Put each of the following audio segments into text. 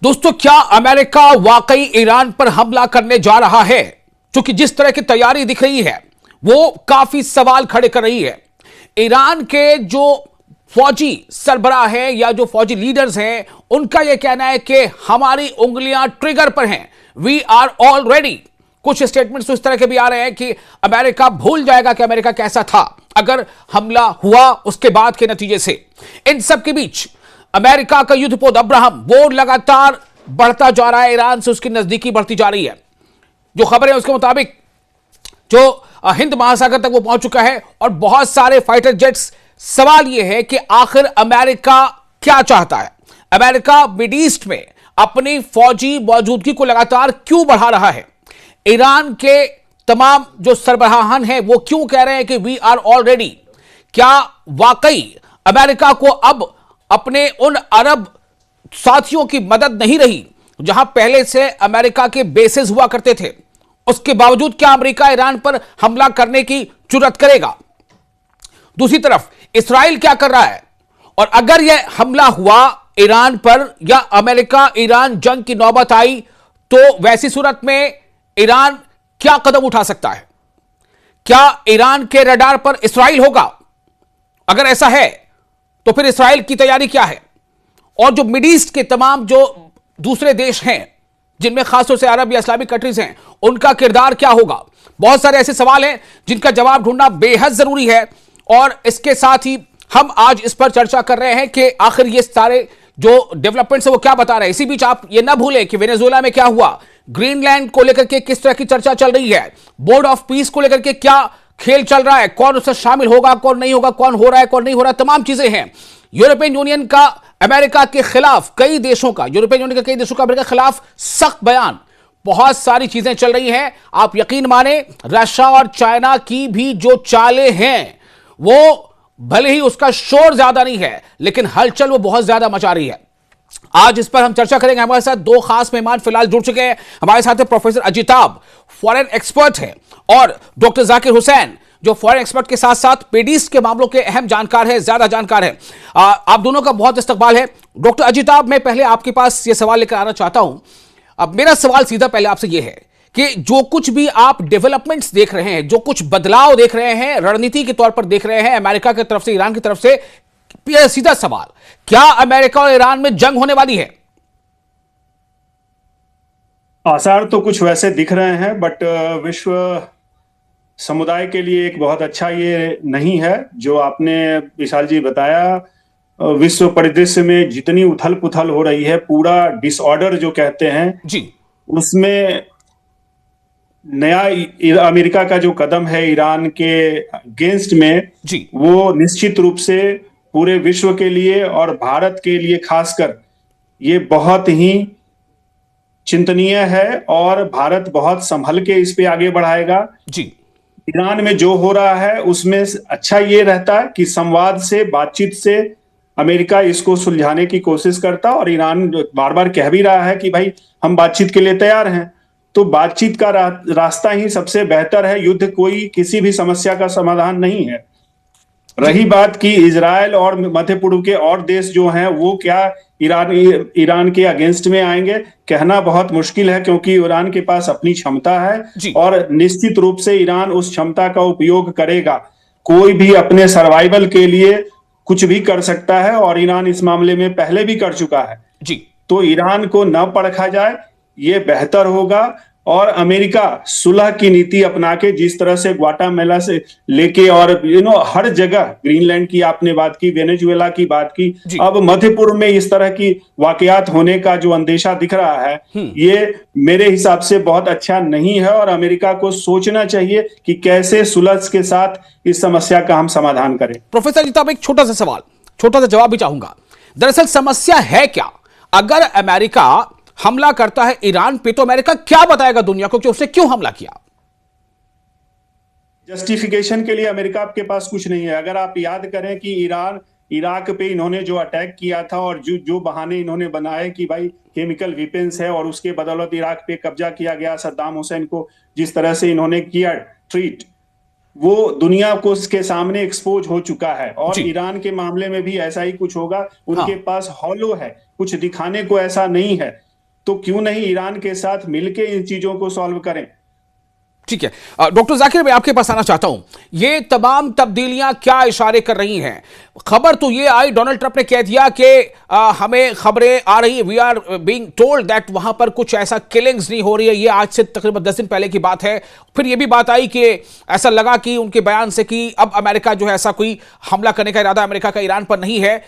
दोस्तों, क्या अमेरिका वाकई ईरान पर हमला करने जा रहा है? क्योंकि जिस तरह की तैयारी दिख रही है वो काफी सवाल खड़े कर रही है। ईरान के जो फौजी सरबराह हैं या जो फौजी लीडर्स हैं, उनका यह कहना है कि हमारी उंगलियां ट्रिगर पर हैं, वी आर ऑल रेडी। कुछ स्टेटमेंट्स इस तरह के भी आ रहे हैं कि अमेरिका भूल जाएगा कि अमेरिका कैसा था अगर हमला हुआ उसके बाद के नतीजे से। इन सब के बीच अमेरिका का युद्धपोत अब्राहम वो लगातार बढ़ता जा रहा है, ईरान से उसकी नजदीकी बढ़ती जा रही है। जो खबर है उसके मुताबिक जो हिंद महासागर तक वो पहुंच चुका है और बहुत सारे फाइटर जेट्स। सवाल यह है कि आखिर अमेरिका क्या चाहता है? अमेरिका मिड ईस्ट में अपनी फौजी मौजूदगी को लगातार क्यों बढ़ा रहा है? ईरान के तमाम जो सरबराहान हैं वो क्यों कह रहे हैं कि वी आर ऑलरेडी? क्या वाकई अमेरिका को अब अपने उन अरब साथियों की मदद नहीं रही जहां पहले से अमेरिका के बेसेस हुआ करते थे? उसके बावजूद क्या अमेरिका ईरान पर हमला करने की जुर्रत करेगा? दूसरी तरफ इस्राइल क्या कर रहा है? और अगर यह हमला हुआ ईरान पर या अमेरिका ईरान जंग की नौबत आई तो वैसी सूरत में ईरान क्या कदम उठा सकता है? क्या ईरान के रडार पर इस्राइल होगा? अगर ऐसा है तो फिर इस्राइल की तैयारी क्या है? और जो मिड ईस्ट के तमाम जो दूसरे देश हैं जिनमें खासतौर से अरब या इस्लामिक कंट्रीज हैं, उनका किरदार क्या होगा? बहुत सारे ऐसे सवाल हैं जिनका जवाब ढूंढना बेहद जरूरी है। और इसके साथ ही हम आज इस पर चर्चा कर रहे हैं कि आखिर ये सारे जो डेवलपमेंट्स है वो क्या बता रहे हैं। इसी बीच आप ये ना भूलें कि वेनेजुएला में क्या हुआ, ग्रीनलैंड को लेकर के किस तरह की चर्चा चल रही है, बोर्ड ऑफ पीस को लेकर के क्या खेल चल रहा है, कौन उससे शामिल होगा कौन नहीं होगा, कौन हो रहा है कौन नहीं हो रहा, तमाम चीजें हैं। यूरोपियन यूनियन का अमेरिका के खिलाफ कई देशों का अमेरिका के खिलाफ सख्त बयान, बहुत सारी चीजें चल रही हैं। आप यकीन माने रशिया और चाइना की भी जो चालें हैं वो भले ही उसका शोर ज्यादा नहीं है लेकिन हलचल वो बहुत ज्यादा मचा रही है। आज इस पर हम चर्चा करेंगे। हमारे साथ दो खास मेहमान फिलहाल जुड़ चुके हैं। हमारे साथ है प्रोफेसर अजिताब, फॉरेन एक्सपर्ट है, और डॉक्टर जाकिर हुसैन जो फॉरेन एक्सपर्ट के साथ साथ मिड ईस्ट के मामलों के अहम जानकार है, ज्यादा जानकार है। आप दोनों का बहुत इस्तकबाल है। डॉक्टर अजिताब, मैं पहले आपके पास यह सवाल लेकर आना चाहता हूं। अब मेरा सवाल सीधा पहले आपसे यह है कि जो कुछ भी आप डेवलपमेंट्स देख रहे हैं, जो कुछ बदलाव देख रहे हैं, रणनीति के तौर पर देख रहे हैं अमेरिका की तरफ से, ईरान की तरफ से, सीधा सवाल, क्या अमेरिका और ईरान में जंग होने वाली है? आसार तो कुछ वैसे दिख रहे हैं, बट विश्व समुदाय के लिए एक बहुत अच्छा ये नहीं है जो आपने विशाल जी बताया। विश्व परिदृश्य में जितनी उथल पुथल हो रही है, पूरा डिसऑर्डर जो कहते हैं जी, उसमें नया अमेरिका का जो कदम है ईरान के अगेंस्ट में जी, वो निश्चित रूप से पूरे विश्व के लिए और भारत के लिए खासकर ये बहुत ही चिंतनीय है और भारत बहुत संभल के इस पे आगे बढ़ाएगा। जी, ईरान में जो हो रहा है उसमें अच्छा ये रहता है कि संवाद से, बातचीत से अमेरिका इसको सुलझाने की कोशिश करता, और ईरान बार बार कह भी रहा है कि भाई हम बातचीत के लिए तैयार हैं। तो बातचीत का रास्ता ही सबसे बेहतर है। युद्ध कोई किसी भी समस्या का समाधान नहीं है। रही बात कि इजराइल और मध्य पूर्व के और देश जो हैं वो क्या ईरान के अगेंस्ट में आएंगे, कहना बहुत मुश्किल है, क्योंकि ईरान के पास अपनी क्षमता है और निश्चित रूप से ईरान उस क्षमता का उपयोग करेगा। कोई भी अपने सर्वाइवल के लिए कुछ भी कर सकता है और ईरान इस मामले में पहले भी कर चुका है। जी, तो ईरान को न परखा जाए, ये बेहतर होगा। और अमेरिका सुलह की नीति अपना के, जिस तरह से ग्वाटेमाला से लेके और हर जगह, ग्रीनलैंड की आपने बात की, वेनेजुएला की बात की, अब मध्य पूर्व में इस तरह की वाकयात होने का जो अंदेशा दिख रहा है, ये मेरे हिसाब से बहुत अच्छा नहीं है। और अमेरिका को सोचना चाहिए कि कैसे सुलह के साथ इस समस्या का हम समाधान करें। प्रोफेसर अजिताब, एक छोटा सा सवाल, छोटा सा जवाब भी चाहूंगा। दरअसल समस्या है क्या? अगर अमेरिका हमला करता है ईरान पे तो अमेरिका क्या बताएगा दुनिया को कि उसने क्यों हमला किया? जस्टिफिकेशन के लिए अमेरिका के पास कुछ नहीं है। अगर आप याद करें कि इराक पे इन्होंने जो अटैक किया था और जो बहाने इन्होंने बनाए कि भाई केमिकल वेपन्स है और उसके बदौलत इराक पे कब्जा किया गया, सद्दाम हुसैन को जिस तरह से इन्होंने किया ट्रीट, वो दुनिया को उसके सामने एक्सपोज हो चुका है। और ईरान के मामले में भी ऐसा ही कुछ होगा। उनके पास हॉलो है, कुछ दिखाने को ऐसा नहीं है। तो क्यों नहीं ईरान के साथ मिलके इन चीजों को सॉल्व करें। ठीक है, डॉक्टर जाकिर मैं आपके पास आना चाहता हूं। ये तमाम तब्दीलियां क्या इशारे कर रही हैं? खबर तो ये आई, डोनाल्ड ट्रंप ने कह दिया कि हमें खबरें आ रही है, we are being told that वहां पर कुछ ऐसा किलिंग्स नहीं हो रही है। ये आज से तकरीबन 10 दिन पहले की बात है। फिर ये भी बात आई कि ऐसा लगा कि उनके बयान से कि अब अमेरिका जो है ऐसा कोई हमला करने का इरादा अमेरिका का ईरान पर नहीं है।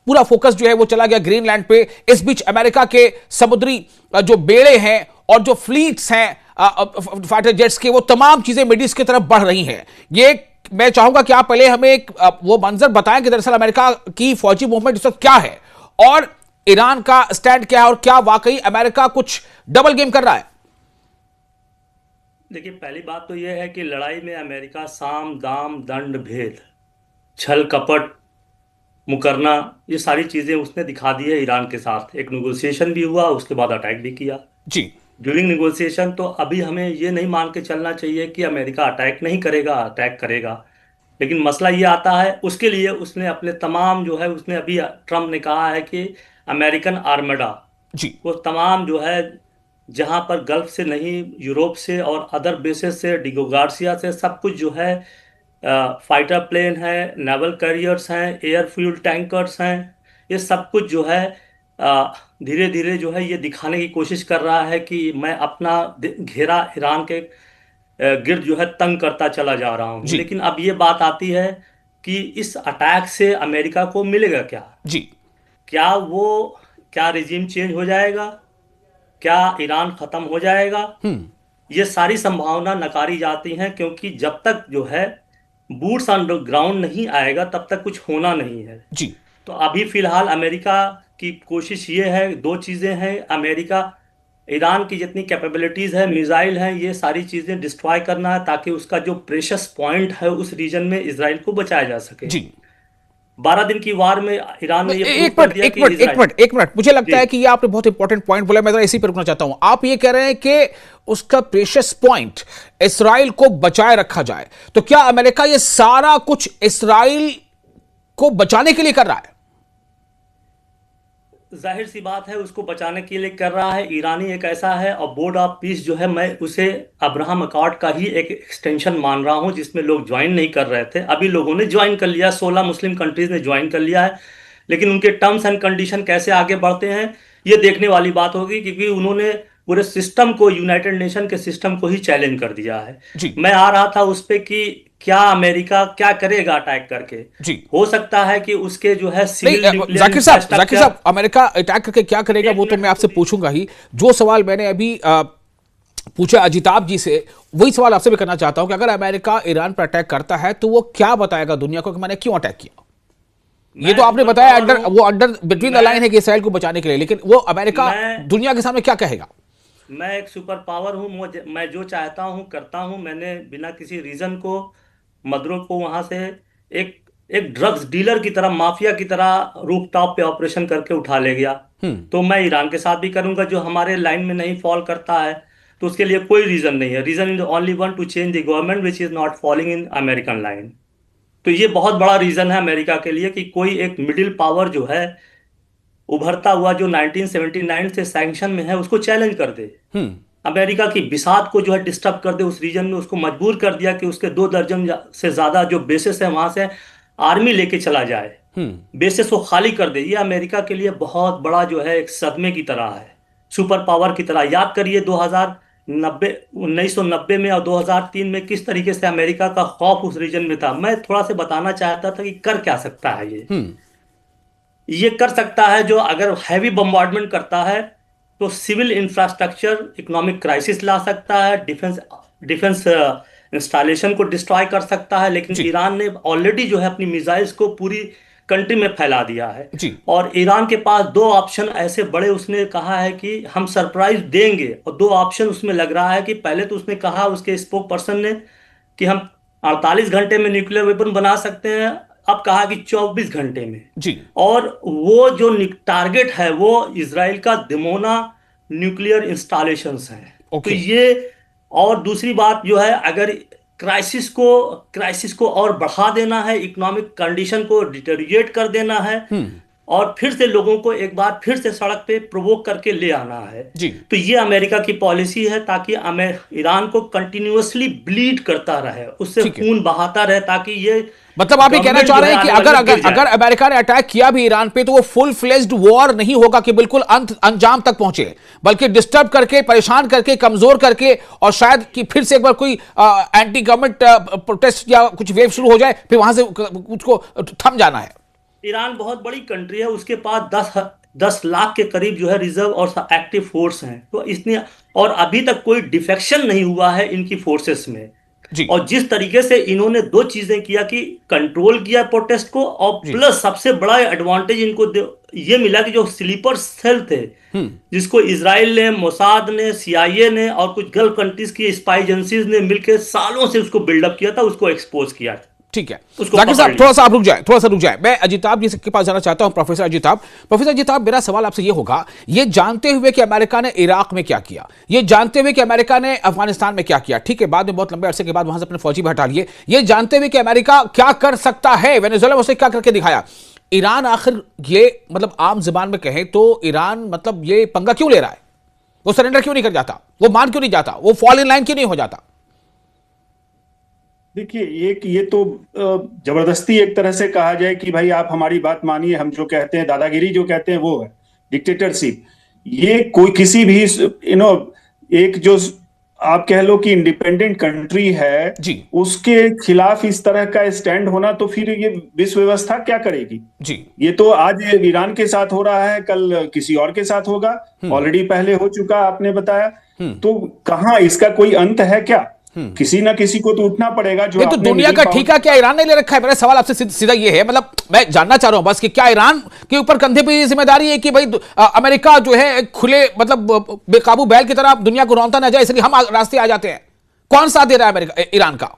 पूरा फोकस जो है वो चला गया ग्रीनलैंड पे। इस बीच अमेरिका के समुद्री जो बेड़े हैं और जो फ्लीट्स हैं फाइटर जेट्स के, वो तमाम चीजें मिडिल ईस्ट की तरफ बढ़ रही हैं। ये मैं चाहूंगा कि आप पहले हमें एक वो मंजर बताएं कि दरअसल अमेरिका की फौजी मूवमेंट इस वक्त क्या है और ईरान का स्टैंड क्या है और क्या वाकई अमेरिका कुछ डबल गेम कर रहा है। देखिए, पहली बात तो यह है कि लड़ाई में अमेरिका साम दाम दंड भेद छल कपट मुकरना ये सारी चीजें उसने दिखा दी है। ईरान के साथ एक नेगोशिएशन भी हुआ, उसके बाद अटैक भी किया। जी, ड्यूरिंग नेगोशिएशन तो अभी हमें ये नहीं मान के चलना चाहिए कि अमेरिका अटैक नहीं करेगा, अटैक करेगा। लेकिन मसला ये आता है, उसके लिए उसने अपने तमाम जो है, उसने अभी ट्रम्प ने कहा है कि अमेरिकन आर्मडा जी, वो तमाम जो है, जहां पर गल्फ से नहीं, यूरोप से और अदर बेसेस से, डिगो गार्सिया से, सब कुछ जो है, फाइटर प्लेन है, नेवल कैरियर्स हैं, एयर फ्यूल टैंकर्स हैं, ये सब कुछ जो है धीरे धीरे जो है ये दिखाने की कोशिश कर रहा है कि मैं अपना घेरा ईरान के गिर्द जो है तंग करता चला जा रहा हूँ। जी, लेकिन अब ये बात आती है कि इस अटैक से अमेरिका को मिलेगा क्या? जी, क्या वो क्या रिजीम चेंज हो जाएगा? क्या ईरान खत्म हो जाएगा? ये सारी संभावना नकारी जाती हैं, क्योंकि जब तक जो है बूट्स ऑन द ग्राउंड नहीं आएगा तब तक कुछ होना नहीं है। जी, तो अभी फिलहाल अमेरिका की कोशिश ये है, दो चीज़ें हैं। अमेरिका ईरान की जितनी कैपेबिलिटीज़ है, मिसाइल हैं, ये सारी चीज़ें डिस्ट्रॉय करना है ताकि उसका जो प्रेशस पॉइंट है उस रीजन में इसराइल को बचाया जा सके। जी। 12 दिन की वार में ईरान ने ये प्रूव एक कर मिनट दिया एक कि मिनट एक इसराइल। मिनट एक मिनट मुझे लगता जी है कि ये आपने बहुत इंपॉर्टेंट पॉइंट बोला। मैं जरा इसी पर रुकना चाहता हूं। आप ये कह रहे हैं कि उसका प्रेशियस पॉइंट इसराइल को बचाए रखा जाए, तो क्या अमेरिका ये सारा कुछ इसराइल को बचाने के लिए कर रहा है? जाहिर सी बात है, उसको बचाने के लिए कर रहा है। ईरानी एक ऐसा है, और बोर्ड ऑफ पीस जो है, मैं उसे अब्राहम अकॉर्ड का ही एक एक्सटेंशन मान रहा हूं, जिसमें लोग ज्वाइन नहीं कर रहे थे। अभी लोगों ने ज्वाइन कर लिया, 16 मुस्लिम कंट्रीज ने ज्वाइन कर लिया है। लेकिन उनके टर्म्स एंड कंडीशन कैसे आगे बढ़ते हैं ये देखने वाली बात होगी, क्योंकि उन्होंने पूरे सिस्टम को, यूनाइटेड नेशन के सिस्टम को ही चैलेंज कर दिया है। जी, मैं आ रहा था उस पे कि क्या अमेरिका क्या करेगा अटैक करके। जी। हो सकता है कि उसके जो है सिविल नहीं, न्यूक्लियर जाकिर साहब अमेरिका अटैक करके क्या करेगा एक वो तो मिनट मैं आपसे पूछूंगा ही। जो सवाल मैंने अभी पूछा अजिताभ जी से, वही सवाल आपसे भी करना चाहता हूं कि अगर अमेरिका ईरान पर अटैक करता है तो वो क्या बताएगा दुनिया को कि मैंने क्यों अटैक किया? ये तो आपने बताया अंडर बिटवीन द लाइन है कि इसराइल को बचाने के लिए, लेकिन वो अमेरिका दुनिया के सामने क्या कहेगा? मैं एक सुपर पावर हूँ, मैं जो चाहता हूँ करता हूँ। मैंने बिना किसी रीजन को मदरो को वहां से एक एक ड्रग्स डीलर की तरह, माफिया की तरह रूफटॉप पे ऑपरेशन करके उठा ले गया। तो मैं ईरान के साथ भी करूंगा, जो हमारे लाइन में नहीं फॉल करता है। तो उसके लिए कोई रीजन नहीं है। Reason is only one, to change the government which is not following in American line. तो ये बहुत बड़ा रीजन है अमेरिका के लिए कि कोई एक मिडिल पावर जो है उभरता हुआ, जो 1979 से सैंक्शन में है, उसको चैलेंज कर दे। अमेरिका की बिसात को जो है डिस्टर्ब कर दे उस रीजन में। उसको मजबूर कर दिया कि उसके 2 दर्जन से ज्यादा जो बेसिस है वहां से आर्मी लेके चला जाए, बेसिस को खाली कर दे। ये अमेरिका के लिए बहुत बड़ा जो है एक सदमे की तरह है, सुपर पावर की तरह। याद करिए 1990 में और 2003 में किस तरीके से अमेरिका का खौफ उस रीजन में था। मैं थोड़ा सा बताना चाहता था कि कर क्या सकता है ये कर सकता है जो, अगर हैवी बम्बार्डमेंट करता है तो सिविल इंफ्रास्ट्रक्चर, इकोनॉमिक क्राइसिस ला सकता है, डिफेंस इंस्टॉलेशन को डिस्ट्रॉय कर सकता है। लेकिन ईरान ने ऑलरेडी जो है अपनी मिसाइल्स को पूरी कंट्री में फैला दिया है। और ईरान के पास 2 ऑप्शन ऐसे बड़े, उसने कहा है कि हम सरप्राइज देंगे। और 2 ऑप्शन उसमें लग रहा है कि पहले तो उसने कहा, उसके स्पोक पर्सन ने, कि हम 48 घंटे में न्यूक्लियर वेपन बना सकते हैं। अब कहा कि 24 घंटे में जी। और वो जो टारगेट है वो इजराइल का दिमोना न्यूक्लियर इंस्टॉलेशंस है। तो ये, और दूसरी बात जो है, अगर क्राइसिस को और बढ़ा देना है, इकोनॉमिक कंडीशन को डिटेरियोरेट कर देना है, और फिर से लोगों को एक बार फिर से सड़क पे प्रोवोक करके ले आना है। जी। तो ये अमेरिका की पॉलिसी है, ताकि ईरान को कंटिन्यूअसली ब्लीड करता रहे, उससे ठीक है, खून बहाता रहे, ताकि ये मतलब आप ये कहना गवर्नमेंट चाह जो रहे है हैं कि आने अगर वाले में अगर गिर जाए। अगर अमेरिका ने अटैक किया भी ईरान पे तो वो फुल फ्लेज्ड वॉर नहीं होगा कि बिल्कुल अंजाम तक पहुंचे, बल्कि डिस्टर्ब करके, परेशान करके, कमजोर करके, और शायद कि फिर से एक बार कोई एंटी गवर्नमेंट प्रोटेस्ट या कुछ वेव शुरू हो जाए, फिर वहां से उसको थम जाना है। ईरान बहुत बड़ी कंट्री है, उसके पास 10 लाख के करीब जो है रिजर्व और एक्टिव फोर्स हैं, तो इसने, और अभी तक कोई डिफेक्शन नहीं हुआ है इनकी फोर्सेस में। जी और जिस तरीके से इन्होंने दो चीजें किया कि कंट्रोल किया प्रोटेस्ट को, और जी। प्लस सबसे बड़ा एडवांटेज इनको ये मिला कि जो स्लीपर सेल थे, जिसको इसराइल ने, मोसाद ने, सीआईए ने और कुछ गल्फ कंट्रीज की स्पाई एजेंसीज ने मिलकर सालों से उसको बिल्डअप किया था, उसको एक्सपोज किया था, ठीक है, उसको जाकिर पकड़ साहब लिया। थोड़ा सा आप रुक जाएं, थोड़ा सा रुक जाएं। मैं अजिताभ जी के पास जाना चाहता हूं, प्रोफेसर अजिताभ। प्रोफेसर अजिताभ, मेरा सवाल आपसे ये होगा, ये जानते हुए कि अमेरिका ने इराक में क्या किया, ये जानते हुए कि अमेरिका ने अफगानिस्तान में क्या किया, ठीक है, बाद में बहुत लंबे अरसे के बाद वहां से अपने फौजी भी हटा लिए, ये जानते हुए कि अमेरिका क्या कर सकता है, वेनेजुएला में उसे क्या करके दिखाया, ईरान आखिर ये, मतलब आम जुबान में कहें तो ईरान मतलब ये पंगा क्यों ले रहा है? वो सरेंडर क्यों नहीं कर जाता? वो मान क्यों नहीं जाता? वो फॉल इन लाइन क्यों नहीं हो जाता? देखिए, एक ये तो जबरदस्ती एक तरह से कहा जाए कि भाई आप हमारी बात मानिए, हम जो कहते हैं, दादागिरी जो कहते हैं, वो है डिक्टेटरशिप। ये कोई किसी भी एक जो आप कह लो कि इंडिपेंडेंट कंट्री है, जी उसके खिलाफ इस तरह का स्टैंड होना, तो फिर ये विश्व व्यवस्था क्या करेगी? जी। ये तो आज ईरान के साथ हो रहा है, कल किसी और के साथ होगा, ऑलरेडी पहले हो चुका, आपने बताया। तो कहाँ इसका कोई अंत है क्या? किसी ना किसी को तो उठना पड़ेगा। जो नहीं तो अपने दुनिया मिडिल का पावर, ठेका क्या ईरान ने ले रखा है? मेरा सवाल आपसे सीधा ये है, मतलब मैं जानना चाह रहा हूं बस कि क्या ईरान के ऊपर कंधे पे ये जिम्मेदारी है कि भाई अमेरिका जो है खुले, मतलब बेकाबू बैल की तरह दुनिया को रौंदता ना जाए, इसलिए हम रास्ते आ जाते हैं? कौन साथ दे रहा है अमेरिका, ईरान का?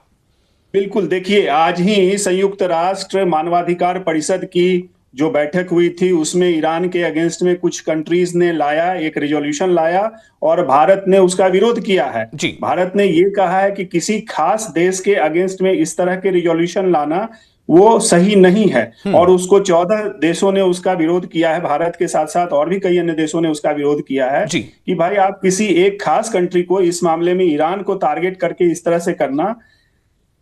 बिल्कुल। देखिए, आज ही संयुक्त राष्ट्र मानवाधिकार परिषद की जो बैठक हुई थी, उसमें ईरान के अगेंस्ट में कुछ कंट्रीज ने लाया, एक रिजोल्यूशन लाया, और भारत ने उसका विरोध किया है। जी। भारत ने ये कहा है कि किसी खास देश के अगेंस्ट में इस तरह के रिजोल्यूशन लाना वो सही नहीं है, और उसको 14 देशों ने उसका विरोध किया है। भारत के साथ साथ और भी कई अन्य देशों ने उसका विरोध किया है जी। कि भाई आप किसी एक खास कंट्री को, इस मामले में ईरान को टारगेट करके इस तरह से करना,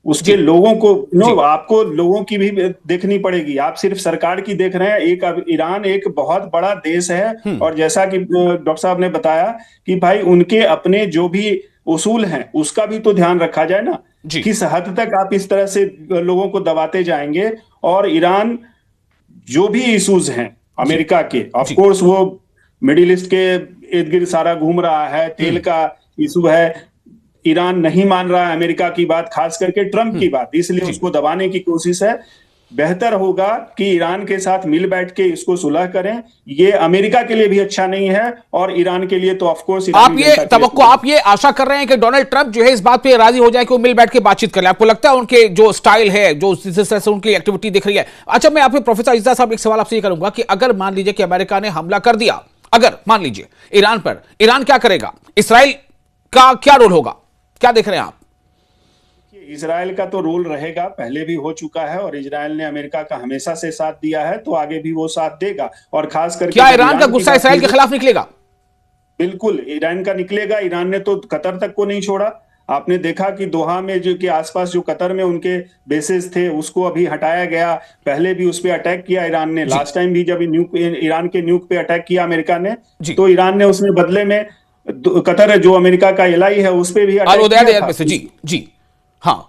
उसके जी जी। लोगों को आपको लोगों की भी देखनी पड़ेगी। आप सिर्फ सरकार की देख रहे हैं। अब ईरान एक बहुत बड़ा देश है, और जैसा कि डॉक्टर साहब ने बताया कि भाई उनके अपने जो भी उसूल हैं, उसका भी तो ध्यान रखा जाए ना। जी किस हद तक आप इस तरह से लोगों को दबाते जाएंगे? और ईरान जो भी इश्यूज हैं जी अमेरिका के, ऑफ जी। कोर्स वो मिडिल ईस्ट के इर्द गिर्द सारा घूम रहा है, तेल का इशू है, ईरान नहीं मान रहा है अमेरिका की बात, खास करके ट्रंप की बात, इसलिए जी उसको दबाने की कोशिश है। बेहतर होगा कि ईरान के साथ मिल बैठ के इसको सुलह करें। ये अमेरिका के लिए भी अच्छा नहीं है, और ईरान के लिए तो ऑफ कोर्स आप ये तवक्को, आप ये आशा कर रहे हैं कि डोनाल्ड ट्रंप जो है इस बात पे राजी हो जाए कि वो मिल बैठ के बातचीत कर ले? आपको लगता है उनके जो स्टाइल है, जो जिस तरह से उनकी एक्टिविटी दिख रही है? अच्छा, मैं आपके प्रोफेसर अजीजा साहब एक सवाल आपसे ये करूंगा कि अगर मान लीजिए कि अमेरिका ने हमला कर दिया, अगर मान लीजिए ईरान पर, ईरान क्या करेगा? इसराइल का क्या रोल होगा? क्या देख रहे हैं आप? इजराइल का तो रोल रहेगा, पहले भी हो चुका है, और इजराइल ने अमेरिका का हमेशा से साथ दिया है, तो आगे भी वो साथ देगा। और खास करके क्या ईरान का गुस्सा इसराइल के खिलाफ निकलेगा? बिल्कुल ईरान का निकलेगा। ईरान ने तो कतर तक को नहीं छोड़ा। आपने देखा कि दोहा में जो के आसपास जो कतर में उनके बेसेस थे, उसको अभी हटाया गया। पहले भी उस पर अटैक किया ईरान ने, लास्ट टाइम भी जब ईरान के न्यूक पे अटैक किया अमेरिका ने, तो ईरान ने उसमें बदले में कतर जो अमेरिका का एलाई है उस पर भी अटैक किया था। जी जी हाँ।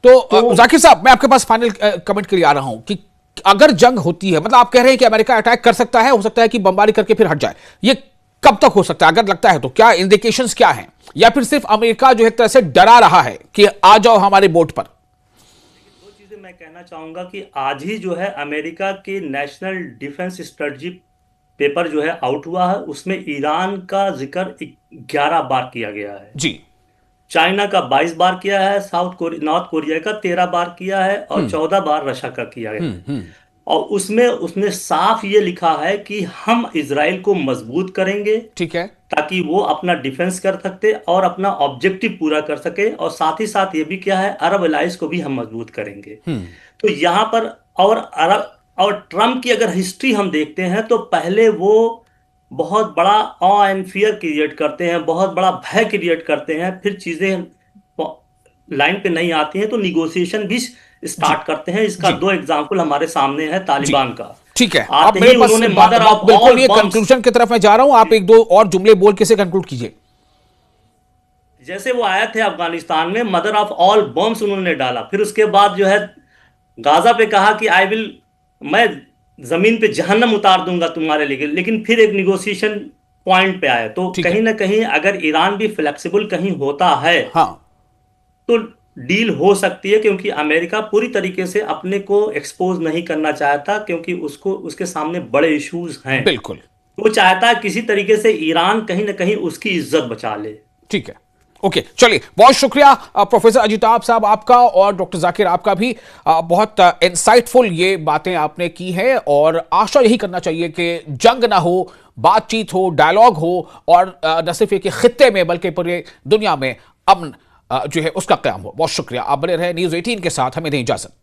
तो जाकिर साहब, मैं आपके पास फाइनल कमेंट के लिए आ रहा हूं कि अगर जंग होती है, मतलब आप कह रहे हैं कि अमेरिका अटैक कर सकता है, हो सकता है कि बमबारी करके फिर हट जाए, ये कब तक हो सकता है अगर लगता है तो? क्या इंडिकेशंस क्या हैं? या फिर सिर्फ अमेरिका जो एक तरह से डरा रहा है कि आ जाओ हमारे बोट पर? दो चीजें मैं कहना चाहूंगा कि आज ही जो है अमेरिका के नेशनल डिफेंस स्ट्रेटजी पेपर जो है आउट हुआ है, उसमें ईरान का जिक्र 11 बार किया गया है जी। चाइना का 22 बार किया है, नॉर्थ कोरिया का 13 बार किया है, और 14 बार रशिया का किया है। और उसमें उसने साफ ये लिखा है कि हम इजराइल को मजबूत करेंगे, ठीक है, ताकि वो अपना डिफेंस कर सकते और अपना ऑब्जेक्टिव पूरा कर सके, और साथ ही साथ ये भी क्या है, अरब एलाइंस को भी हम मजबूत करेंगे। तो यहाँ पर, और अरब और ट्रम्प की अगर हिस्ट्री हम देखते हैं तो पहले वो बहुत बड़ा ऑ एंड फियर क्रिएट करते हैं, बहुत बड़ा भय क्रिएट करते हैं, फिर चीजें लाइन पे नहीं आती हैं तो निगोशिएशन भी जी स्टार्ट करते हैं। इसका जी दो एग्जाम्पल हमारे सामने है जी तालिबान का। ठीक है। अब आते मेरे ही पास उन्होंने मदर ऑफ बिल्कुल ऑल ये बम्स, कंक्लूजन की तरफ मैं जा रहा हूं, आप एक दो और जुमले बोल के से कंक्लूड कीजिए। जैसे वो आए थे अफगानिस्तान में, मदर ऑफ ऑल बम्स उन्होंने डाला, फिर उसके बाद जो है गाजा पे कहा कि आई विल, मैं जमीन पे जहन्नम उतार दूंगा तुम्हारे लिए, लेकिन फिर एक निगोशिएशन पॉइंट पे आए। तो ठीक कहीं है। ना कहीं अगर ईरान भी फ्लेक्सिबल कहीं होता है हाँ तो डील हो सकती है, क्योंकि अमेरिका पूरी तरीके से अपने को एक्सपोज नहीं करना चाहता, क्योंकि उसको उसके सामने बड़े इश्यूज हैं। बिल्कुल वो चाहता है किसी तरीके से ईरान कहीं ना कहीं उसकी इज्जत बचा ले। ठीक है। ओके चलिए, बहुत शुक्रिया प्रोफेसर अजिताभ साहब आपका और डॉक्टर जाकिर आपका भी। बहुत इंसाइटफुल ये बातें आपने की हैं और आशा यही करना चाहिए कि जंग ना हो, बातचीत हो, डायलॉग हो और न सिर्फ एक खित्ते में बल्कि पूरे दुनिया में अमन जो है उसका क़याम हो। बहुत शुक्रिया, आप बने रहे न्यूज़ 18 के साथ, हमें दें इजाजत।